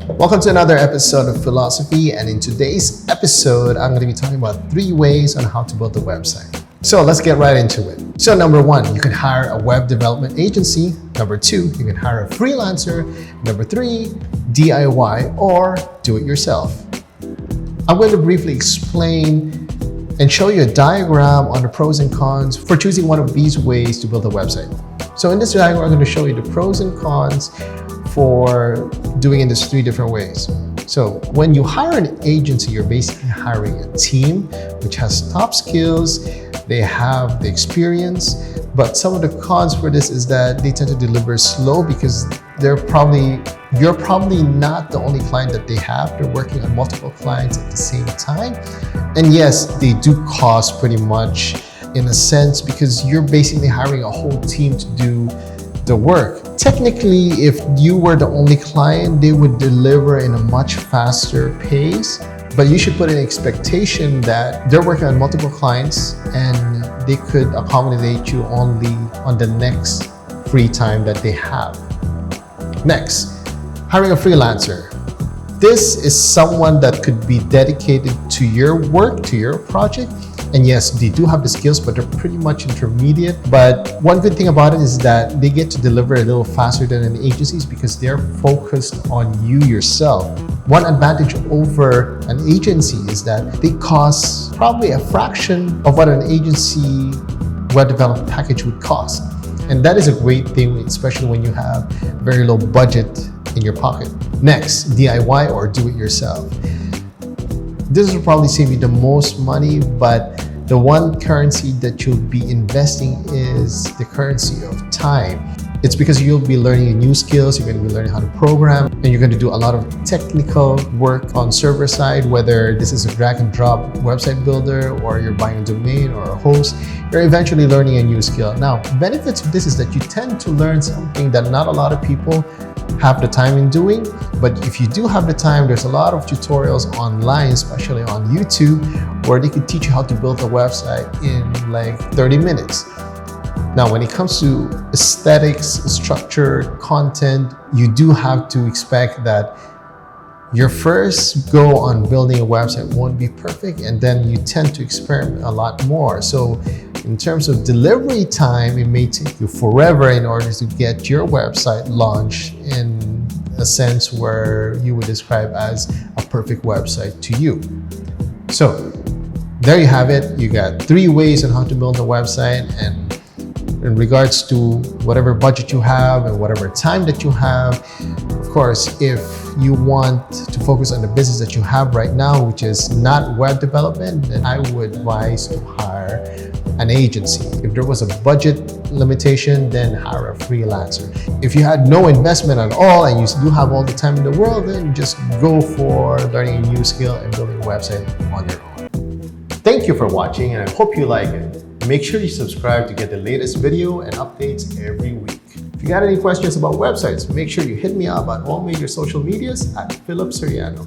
Welcome to another episode of Philosophy, and in today's episode, I'm going to be talking about 3 ways on how to build a website. So let's get right into it. So number 1, you can hire a web development agency. Number 2, you can hire a freelancer. Number 3, DIY or do it yourself. I'm going to briefly explain and show you a diagram on the pros and cons for choosing one of these ways to build a website. So in this diagram, I'm going to show you the pros and cons for doing it in 3 different ways. So when you hire an agency, you're basically hiring a team which has top skills, they have the experience, but some of the cons for this is that they tend to deliver slow because you're probably not the only client that they have. They're working on multiple clients at the same time. And yes, they do cost pretty much in a sense because you're basically hiring a whole team to do the work. Technically, if you were the only client, they would deliver in a much faster pace, but you should put an expectation that they're working on multiple clients and they could accommodate you only on the next free time that they have. Next, hiring a freelancer. This is someone that could be dedicated to your work, to your project. And yes, they do have the skills, but they're pretty much intermediate. But one good thing about it is that they get to deliver a little faster than an agency because they're focused on you yourself. One advantage over an agency is that they cost probably a fraction of what an agency web development package would cost. And that is a great thing, especially when you have very low budget in your pocket. Next, DIY or do it yourself. This will probably save you the most money, but the one currency that you'll be investing is the currency of time. It's because you'll be learning new skills, you're going to be learning how to program, and you're going to do a lot of technical work on server side, whether this is a drag and drop website builder or you're buying a domain or a host, you're eventually learning a new skill. Now, benefits of this is that you tend to learn something that not a lot of people have the time in doing, but if you do have the time, there's a lot of tutorials online, especially on YouTube, where they can teach you how to build a website in like 30 minutes. Now, when it comes to aesthetics, structure, content, you do have to expect that your first go on building a website won't be perfect, and then you tend to experiment a lot more. So in terms of delivery time, it may take you forever in order to get your website launched in a sense where you would describe as a perfect website to you. So there you have it. You got 3 ways on how to build a website, and in regards to whatever budget you have and whatever time that you have. Of course, if you want to focus on the business that you have right now, which is not web development, then I would advise to hire an agency. If there was a budget limitation, then hire a freelancer. If you had no investment at all and you do have all the time in the world, then just go for learning a new skill and building a website on your own. Thank you for watching, and I hope you like it. Make sure you subscribe to get the latest video and updates every week. If you got any questions about websites, make sure you hit me up on all major social medias at Philip Soriano.